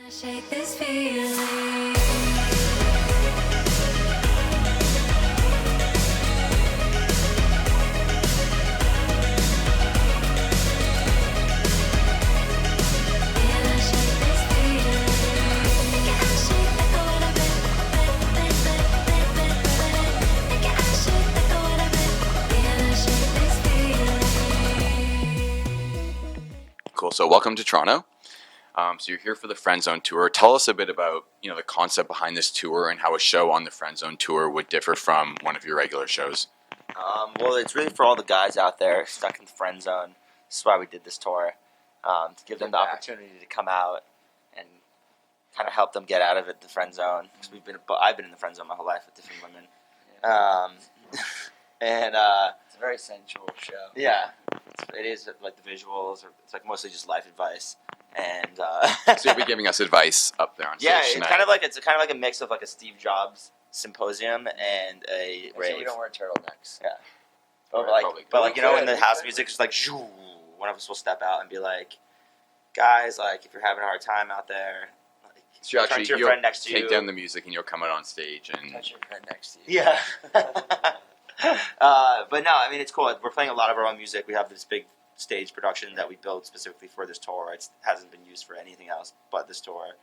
Shake this feeling. Cool. So welcome to Toronto. So you're here for the Friend Zone tour. Tell us a bit about the concept behind this tour and how a show on the Friend Zone tour would differ from one of your regular shows. Well, it's really for all the guys out there stuck in the friend zone. This is why we did this tour, to give them the opportunity to come out and kind of help them get out of it, the friend zone. Because I've been in the friend zone my whole life with different women, and it's a very sensual show. Yeah, it is like the visuals, or it's like mostly just life advice. And So you'll be giving us advice up there on stage yeah, tonight. it's kind of like a mix of like a Steve Jobs symposium and a rave. So we don't wear turtlenecks. Yeah. But like in the house music, it's like one of us will step out and be like, guys, like if you're having a hard time out there, like So turn to your friend next to you. Take down the music and you'll come out on stage and Touch your friend next to you. Yeah. But no, I mean it's cool. We're playing a lot of our own music. We have this big stage production that we built specifically for this tour. It hasn't been used for anything else but this tour.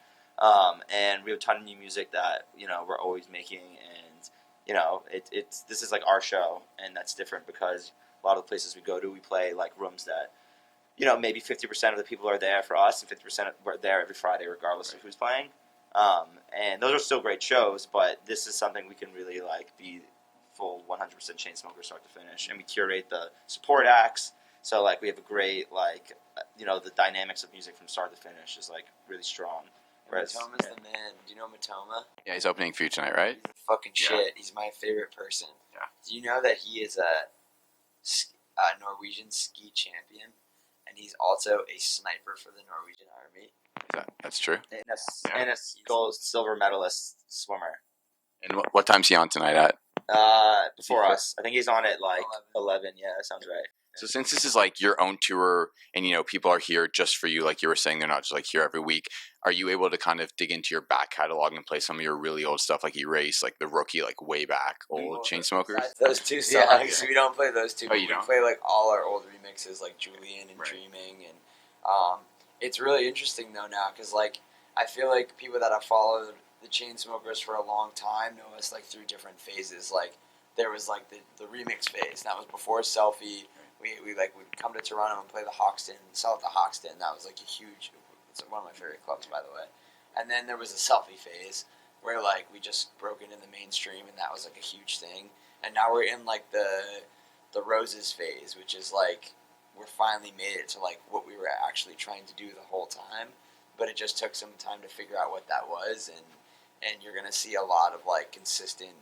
And we have a ton of new music that we're always making, and this is like our show, and that's different because a lot of the places we go to, we play like rooms that maybe 50% of the people are there for us, and 50% are there every Friday, regardless of who's playing. And those are still great shows, but this is something we can really like be full 100% Chainsmokers start to finish, and we curate the support acts. So like we have a great the dynamics of music from start to finish is like really strong. Whereas Matoma's the man. Do you know Matoma? yeah, he's opening for you tonight, right? He's the fucking shit. He's my favorite person. Yeah. Do you know that he is a Norwegian ski champion, and he's also a sniper for the Norwegian Army? That's true. And a silver medalist swimmer. And what time's he on tonight at? Before us. I think he's on at like 11. Yeah, that sounds right. So since this is like your own tour and people are here just for you, like you were saying, they're not just like here every week, are you able to kind of dig into your back catalog and play some of your really old stuff like Erase, like The Rookie, like way back old Chainsmokers? Those two songs, we don't play those two. Oh, you we don't? play like all our old remixes like Julian and Right. Dreaming, and it's really interesting though now because like I feel like people that have followed the Chainsmokers for a long time know us like through different phases. Like there was like the remix phase, that was before Selfie. We like would come to Toronto and play the Hoxton, sell at the Hoxton. That was like it's one of my favorite clubs, by the way. And then there was a Selfie phase where like we just broke into the mainstream, and that was like a huge thing. And now we're in like the Roses phase, which is like we're finally made it to like what we were actually trying to do the whole time, but it just took some time to figure out what that was, and you're gonna see a lot of like consistent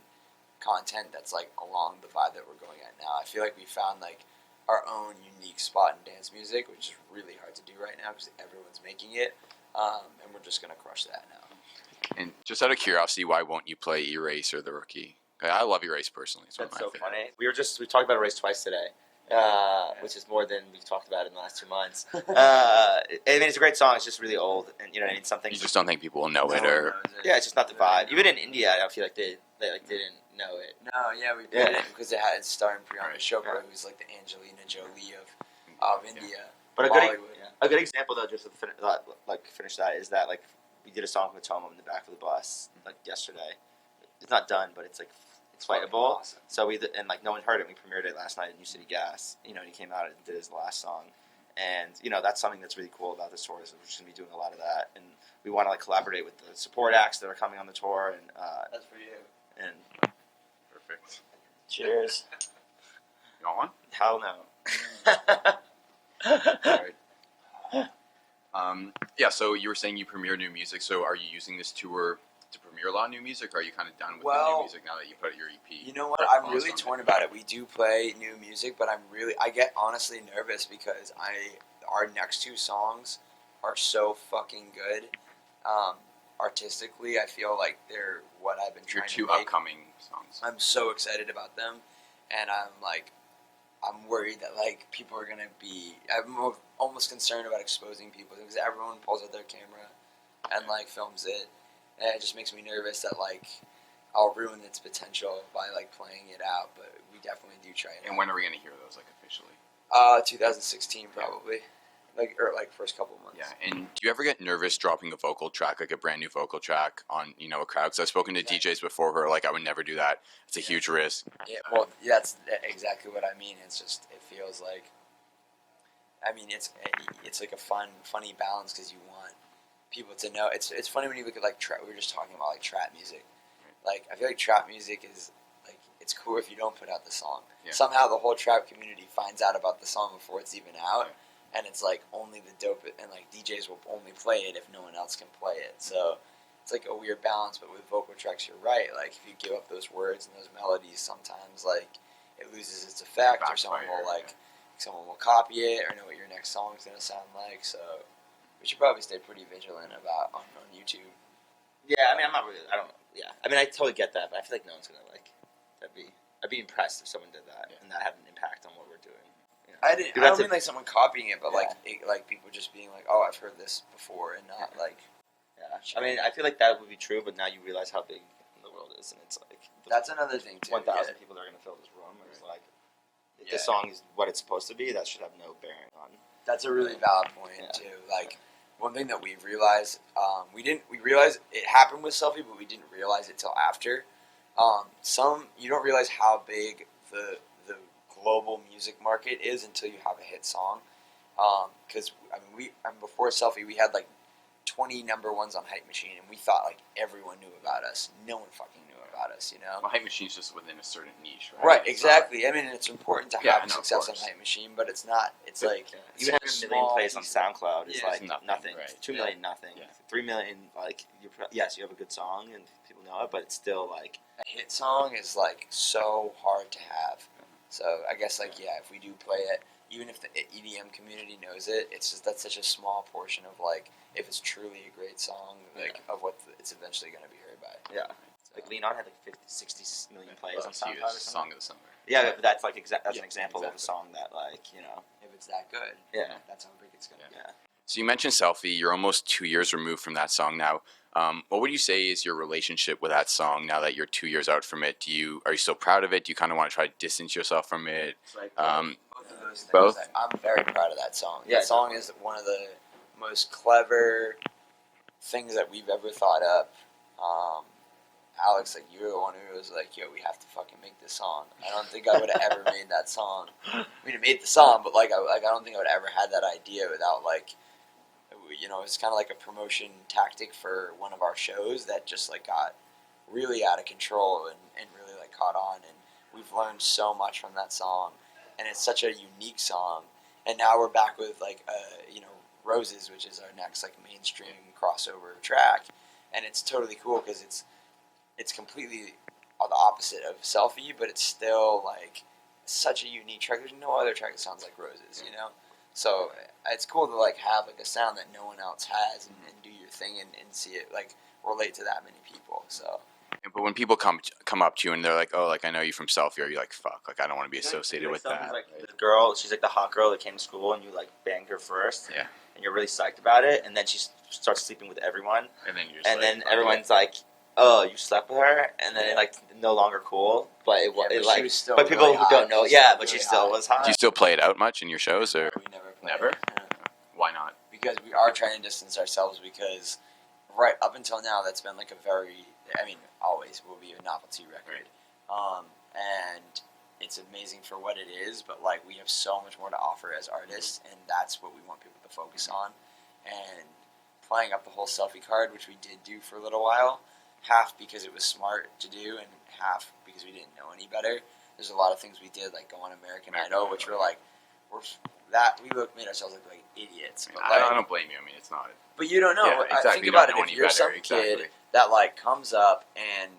content that's like along the vibe that we're going at now. I feel like we found like our own unique spot in dance music, which is really hard to do right now because everyone's making it, and we're just gonna crush that now. And just out of curiosity, why won't you play Erase or The Rookie? I love Erase personally. It's That's one of so my funny. We talked about Erase twice today, which is more than we've talked about in the last 2 months. I mean, it's a great song. It's just really old, and I mean, something. You just don't think people will know it, or Yeah, it's just not the vibe. Even in India, I don't feel like they like didn't know it. No, yeah, we played it because it had its starring Priyanka Chopra, who's like the Angelina Jolie of India. But Bollywood. a good example though, just to finish that, is that like we did a song with Matoma in the back of the bus like yesterday. It's not done, but it's like it's playable. Awesome. So and like no one heard it. We premiered it last night at New City Gas. He came out and did his last song, and that's something that's really cool about this tour is we're just gonna be doing a lot of that, and we want to like collaborate with the support acts that are coming on the tour, and That's for you. and perfect. cheers. You want one? Hell no. Alright. Yeah, so you were saying you premiere new music, so are you using this tour to premiere a lot of new music, or are you kind of done with the new music now that you put out your EP? You know what? I'm really torn about it. We do play new music, but I get honestly nervous because our next two songs are so fucking good. Artistically, I feel like they're what I've been Your trying two to make. upcoming songs. I'm so excited about them, and I'm worried that like people are gonna be. I'm almost concerned about exposing people because everyone pulls out their camera and like films it, and it just makes me nervous that like I'll ruin its potential by like playing it out. But we definitely do try it. And when are we gonna hear those like officially? 2016 probably, like first couple months. Yeah, and do you ever get nervous dropping a vocal track, like a brand new vocal track on a crowd? Because I've spoken to DJs before who are like, I would never do that. It's a huge risk. Yeah, well, that's exactly what I mean. It's just it feels like. I mean, it's like a funny balance because you want people to know. It's funny when you look at like we were just talking about like trap music. Like I feel like trap music is like it's cool if you don't put out the song. Yeah. Somehow the whole trap community finds out about the song before it's even out, and it's like only the dope and like DJs will only play it if no one else can play it. So it's like a weird balance. But with vocal tracks, you're right. Like if you give up those words and those melodies, sometimes like it loses its effect, or someone will like. Someone will copy it or know what your next song is going to sound like. So we should probably stay pretty vigilant about on YouTube. Yeah, I mean, I'm not really. I don't. Yeah, I mean, I totally get that, but I feel like no one's gonna like. I'd be impressed if someone did that and that had an impact on what we're doing. You know? I don't mean like someone copying it, but like people just being like, oh, I've heard this before, and not like. Yeah, I mean, I feel like that would be true, but now you realize how big the world is, and it's like that's another thing too. 1,000 people that are gonna fill this room. It's like. If the song is what it's supposed to be, that should have no bearing on. That's a really valid point too. Like one thing that we realized, we realized it happened with Selfie, but we didn't realize it till after. You don't realize how big the global music market is until you have a hit song. Because before Selfie, we had like 20 number ones on Hype Machine, and we thought like everyone knew about us. No one fucking knew about us, you know. Well, Hype Machine's just within a certain niche, right? Right, exactly. I mean, it's important to have success on Hype Machine, but it's not. It's like even having a million plays on SoundCloud is like nothing. Right. 2 million, nothing. 3 million, like yes, you have a good song and people know it, but it's still like a hit song is like so hard to have. So I guess like if we do play it, even if the EDM community knows it, it's just that's such a small portion of like if it's truly a great song, like of what it's eventually going to be heard by. Yeah. Like Lean On had like 50, 60 million plays on SoundCloud or something. Song of the summer. Yeah, but that's like that's an example of a song that like if it's that good, that's how big it's gonna be. Yeah. So you mentioned Selfie. You're almost 2 years removed from that song now. What would you say is your relationship with that song now that you're 2 years out from it? Are you still proud of it? Do you kind of want to try to distance yourself from it? Like both of those things. Both. I'm very proud of that song. Yeah, that song is one of the most clever things that we've ever thought up. Alex, like you were the one who was like, "Yo, we have to fucking make this song." I don't think I would have ever made that song. I mean, I made the song, but I don't think I would have ever had that idea without it's kind of like a promotion tactic for one of our shows that just like got really out of control and really like caught on, and we've learned so much from that song, and it's such a unique song. And now we're back with Roses, which is our next like mainstream crossover track, and it's totally cool because it's completely the opposite of Selfie, but it's still like such a unique track. There's no other track that sounds like Roses, you know. So it's cool to like have like a sound that no one else has and do your thing and see it like relate to that many people. So. But when people come up to you and they're like, "Oh, like I know you from Selfie," are you like, "Fuck, like I don't want to be associated with that"? Like the girl, she's like the hot girl that came to school, and you like banged her first, yeah, and you're really psyched about it, and then she starts sleeping with everyone, and then you're just everyone's like, "Oh, you slept with her," and then like no longer cool, but but people really who don't know, but she still was hot. Do you still play it out much in your shows, or we never play never? It. Why not? Because we are trying to distance ourselves because right up until now that's been like a very, I mean, always will be a novelty record, and it's amazing for what it is, but like we have so much more to offer as artists, and that's what we want people to focus on, and playing up the whole Selfie card, which we did do for a little while, half because it was smart to do, and half because we didn't know any better. There's a lot of things we did, like go on American Idol, which were like, made ourselves look like idiots. But I don't blame you. I mean, it's not. But you don't know. Yeah, exactly. Think about it. If you're some kid that like comes up and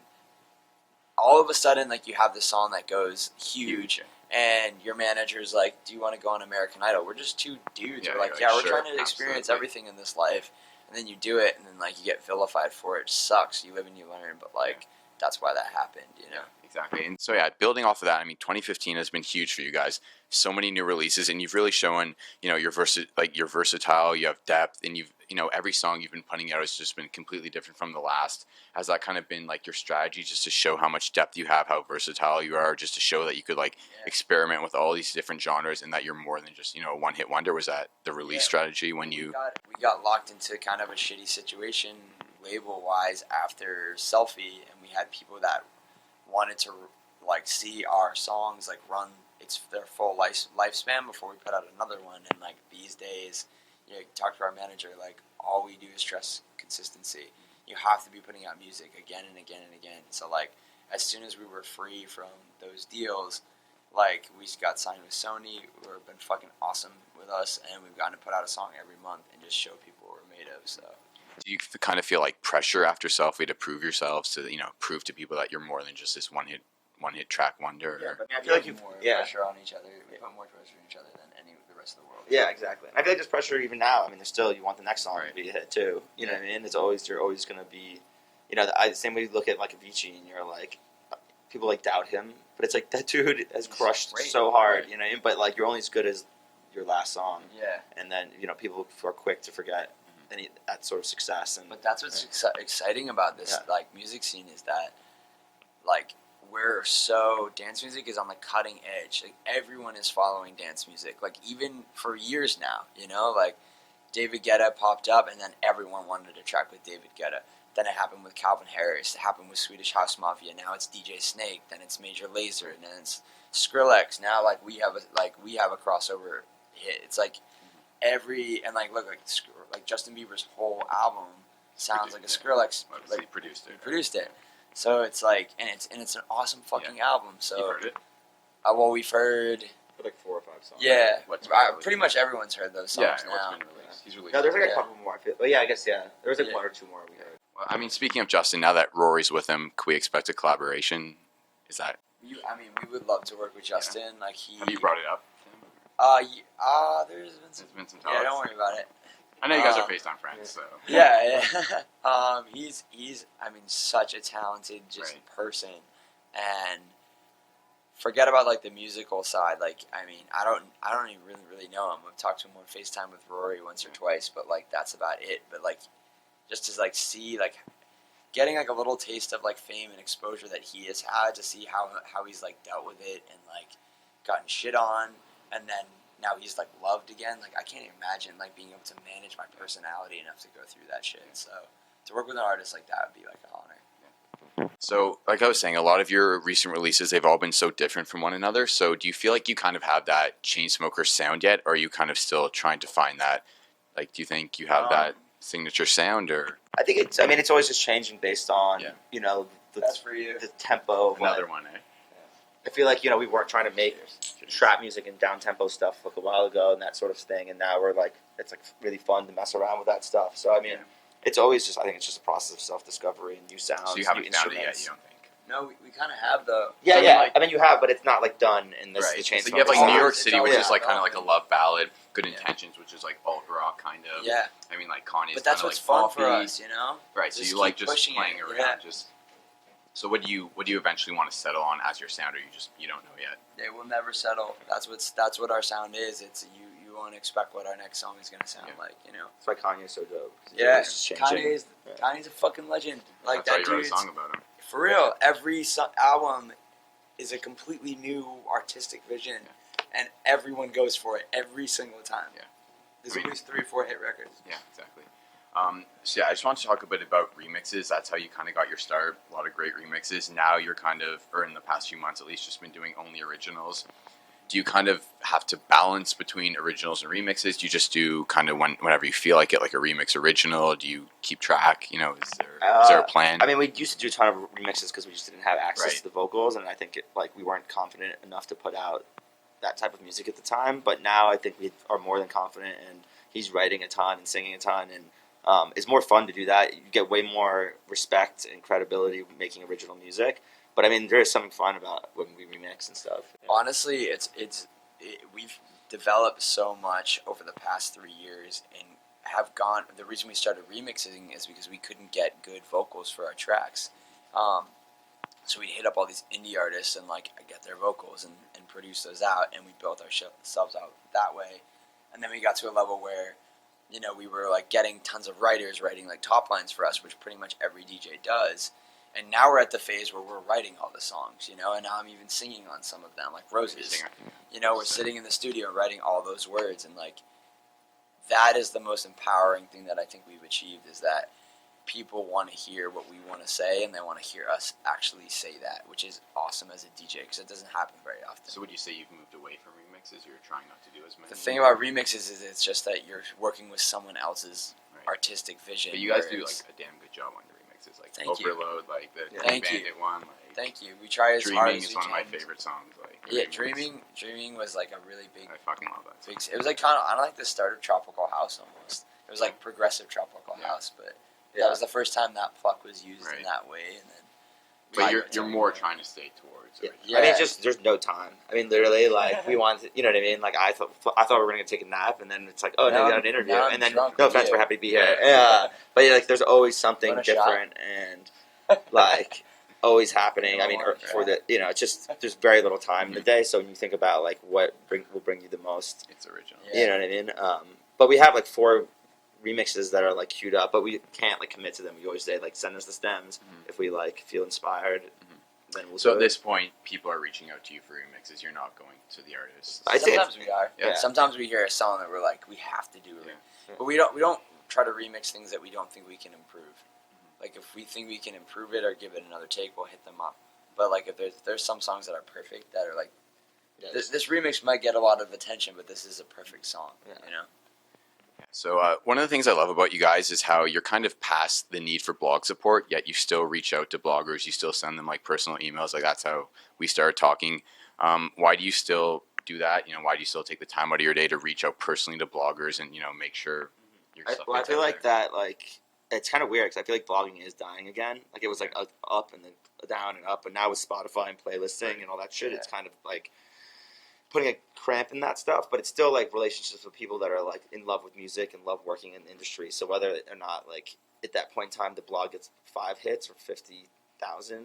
all of a sudden like you have this song that goes huge, and your manager's like, "Do you want to go on American Idol?" We're just two dudes. We're like, "Yeah, we're trying to experience everything in this life," and then you do it, and then like you get vilified for it. It sucks. You live and you learn, but like that's why that happened, you know. Exactly. And so building off of that, I mean, 2015 has been huge for you guys. So many new releases, and you've really shown, you're versatile, you have depth, and you've every song you've been putting out has just been completely different from the last. Has that kind of been like your strategy, just to show how much depth you have, how versatile you are, just to show that you could like experiment with all these different genres and that you're more than just a one hit wonder? Was that the release strategy when you? We got locked into kind of a shitty situation label wise after Selfie, and we had people that wanted to like see our songs like run their full lifespan before we put out another one. And like these days, talk to our manager, like all we do is stress consistency. You have to be putting out music again and again and again. So like as soon as we were free from those deals, like we got signed with Sony, who have been fucking awesome with us, and we've gotten to put out a song every month and just show people what we're made of. So do you kind of feel like pressure after Selfie to prove yourselves, to prove to people that you're more than just this one hit track wonder? Yeah, but I feel like you more yeah. pressure on each other. We put more pressure on each other than the rest of the world. Yeah, exactly. And I feel like there's pressure even now. I mean, there's still, you want the next song Right. to be a hit too. You know what I mean? You're always going to be, the same way you look at like Avicii and you're like, people like doubt him, but it's like that dude has crushed so hard, you know what I mean? But like you're only as good as your last song. Yeah. And then, people are quick to forget that sort of success. But that's what's exciting about this like music scene is that like dance music is on the cutting edge. Like everyone is following dance music. Like even for years now, like David Guetta popped up, and then everyone wanted to track with David Guetta. Then it happened with Calvin Harris. It happened with Swedish House Mafia. Now it's DJ Snake. Then it's Major Lazer. And then it's Skrillex. Now like we have a crossover hit. It's like look Justin Bieber's whole album sounds like a Skrillex. Like he produced it. He produced it. So it's like, and it's an awesome fucking album. So You've heard it? Well, we've heard like 4 or 5 songs. Yeah, What's pretty much everyone's heard those songs now. What's been released? He's released. No, there's like a couple more. I feel. Well, yeah, I guess there was like 1 or 2 more we heard. Well, I mean, speaking of Justin, now that Rory's with him, can we expect a collaboration? Is that? We would love to work with Justin. Like Have you brought it up? There's been some talks. Yeah, don't worry about it. I know you guys are FaceTime friends, so. Yeah. He's such a talented person, and forget about like the musical side. Like, I don't even really know him. I've talked to him on FaceTime with Rory once or twice, but like that's about it. But like, just to like see like getting like a little taste of like fame and exposure that he has had, to see how he's like dealt with it and like gotten shit on, and then now he's like loved again. Like I can't imagine like being able to manage my personality enough to go through that shit. So to work with an artist like that would be like an honor. So, like I was saying, a lot of your recent releases, they've all been so different from one another. So, do you feel like you kind of have that Chainsmokers sound yet, or are you kind of still trying to find that? Like, do you think you have that signature sound, or? I think it's always just changing based on That's for you. the tempo. Of Another one, eh? I feel like we weren't trying to make trap music and down tempo stuff like a while ago and that sort of thing, and now we're like it's like really fun to mess around with that stuff. So it's always just, I think it's just a process of self discovery and new sounds. So you haven't new found it instruments. yet, you don't think? No, we kind of have though. Yeah, So, yeah. like- I mean, you have, but it's not like done in this. Right. The So Chainsmokers. you have like New York It's City, which always is like kind of like a developing. love ballad. Good Yeah. Intentions, which is like alt rock kind of. Yeah. I mean, like Kanye's. But that's kinda what's like fun for poppy. us, Right. So Just you like keep just pushing playing it, around, yeah. just. So what do you eventually want to settle on as your sound, or you don't know yet? They will never settle. That's what our sound is. It's you won't expect what our next song is gonna sound like. That's why Kanye's so dope. Yeah, He's just changing. Kanye's a fucking legend. Like That's why that you wrote a dude's song about him. for real. Every album is a completely new artistic vision, and everyone goes for it every single time. Yeah. There's at least 3 or 4 hit records. Yeah, exactly. So yeah, I just want to talk a bit about remixes. That's how you kind of got your start. A lot of great remixes. Now you're kind of, or in the past few months at least, just been doing only originals. Do you kind of have to balance between originals and remixes? Do you just do kind of whenever you feel like it, like a remix original? Do you keep track? Is there a plan? I mean, we used to do a ton of remixes because we just didn't have access Right. to the vocals, and I think we weren't confident enough to put out that type of music at the time. But now I think we are more than confident, and he's writing a ton and singing a ton, and it's more fun to do that. You get way more respect and credibility making original music. But I mean, there is something fun about when we remix and stuff. Honestly, we've developed so much over the past 3 years, and the reason we started remixing is because we couldn't get good vocals for our tracks. So we'd hit up all these indie artists and like get their vocals and produce those out, and we built ourselves out that way. And then we got to a level where you know, we were like getting tons of writers writing like top lines for us, which pretty much every DJ does. And now we're at the phase where we're writing all the songs, you know, and now I'm even singing on some of them, like Roses. You know, we're sitting in the studio writing all those words, and like that is the most empowering thing that I think we've achieved, is that people want to hear what we want to say, and they want to hear us actually say that, which is awesome as a DJ because it doesn't happen very often. So would you say you've moved away from remixes? You're trying not to do as many? The thing about remixes is it's just that you're working with someone else's artistic vision. But you guys do like a damn good job on the remixes, like Overload, like the Bandit one. Like, thank you. We try as hard as we can. Dreaming is one of my favorite songs. Like, yeah, Dreaming was like a really big. I fucking love that song. It was like kind of, I don't like the start of Tropical House almost. It was like progressive Tropical House, but that was the first time that pluck was used in that way. And then, but you're more trying to stay towards. I mean, it's just there's no time. I mean, literally, like we wanted, you know what I mean? Like I thought we were gonna take a nap, and then it's like, oh, no, we got an interview, and then no offense, we're happy to be here. Yeah, but like there's always something different and like always happening. I mean, for the it's just there's very little time in the day. So when you think about like what will bring you the most, it's original. You know what I mean? But we have like 4 remixes that are like queued up, but we can't like commit to them. We always say like send us the stems if we like feel inspired. Then we'll so at this point, people are reaching out to you for remixes. You're not going to the artists. Sometimes we are. Yeah. Sometimes we hear a song that we're like, we have to do it. Yeah. But we don't try to remix things that we don't think we can improve. Like if we think we can improve it or give it another take, we'll hit them up. But like if there's some songs that are perfect that are like, this remix might get a lot of attention, but this is a perfect song. You know. So one of the things I love about you guys is how you're kind of past the need for blog support, yet you still reach out to bloggers. You still send them like personal emails. Like that's how we started talking. Why do you still do that? You know, why do you still take the time out of your day to reach out personally to bloggers and make sure your stuff I feel like that like it's kind of weird because I feel like blogging is dying again. Like it was like up and then down and up, but now with Spotify and playlisting and all that shit, it's kind of like putting a cramp in that stuff, but it's still like relationships with people that are like in love with music and love working in the industry. So whether or not like at that point in time the blog gets 5 hits or 50,000, I'm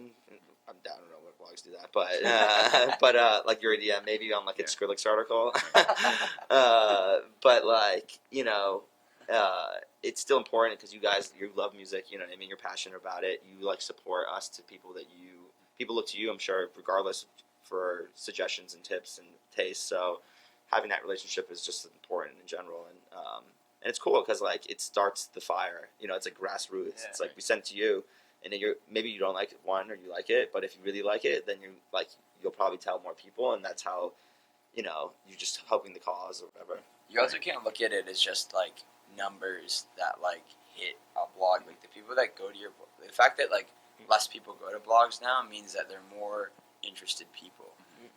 down. I don't know what blogs do that, but like your idea maybe on like a Skrillex article, but like it's still important because you love music. You know what I mean? You're passionate about it. You like support us to people people look to you. I'm sure regardless for suggestions and tips and tastes. So having that relationship is just important in general, and it's cool because like it starts the fire. It's like grassroots. It's like we send it to you, and then maybe you don't like one or you like it, but if you really like it, then you'll probably tell more people, and that's how you're just helping the cause or whatever. You also can't look at it as just like numbers that like hit a blog. Like the people that go to your blog, the fact that like less people go to blogs now means that they're more interested people.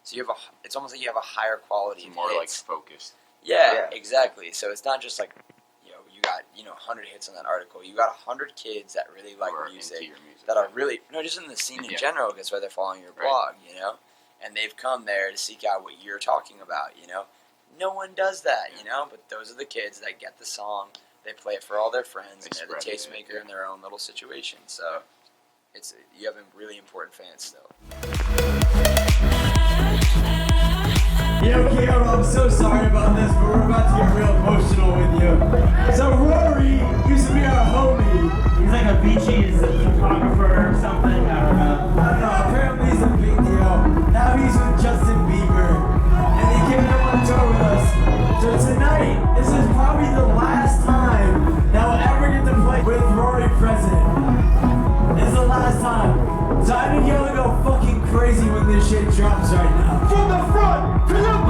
So it's almost like you have a higher quality. It's more hits. Like focused. Yeah, exactly. So it's not just like you got 100 hits on that article. You got 100 kids that really like music that are really just in the scene in general. That's why they're following your blog. And they've come there to seek out what you're talking about. No one does that. But those are the kids that get the song. They play it for all their friends. And they're the tastemaker in their own little situation. So you have a really important fans still. Yo, Keo, I'm so sorry about this, but we're about to get real emotional with you. So Rory used to be our homie. He's like a Beaches photographer or something. I don't know. Apparently he's a big deal. Now he's with Justin Bieber, and he came on tour with us. So tonight, this is probably the last time that we'll ever get to play with Rory present. This is the last time. So I think y'all go fucking crazy when this shit drops right now. From the front to the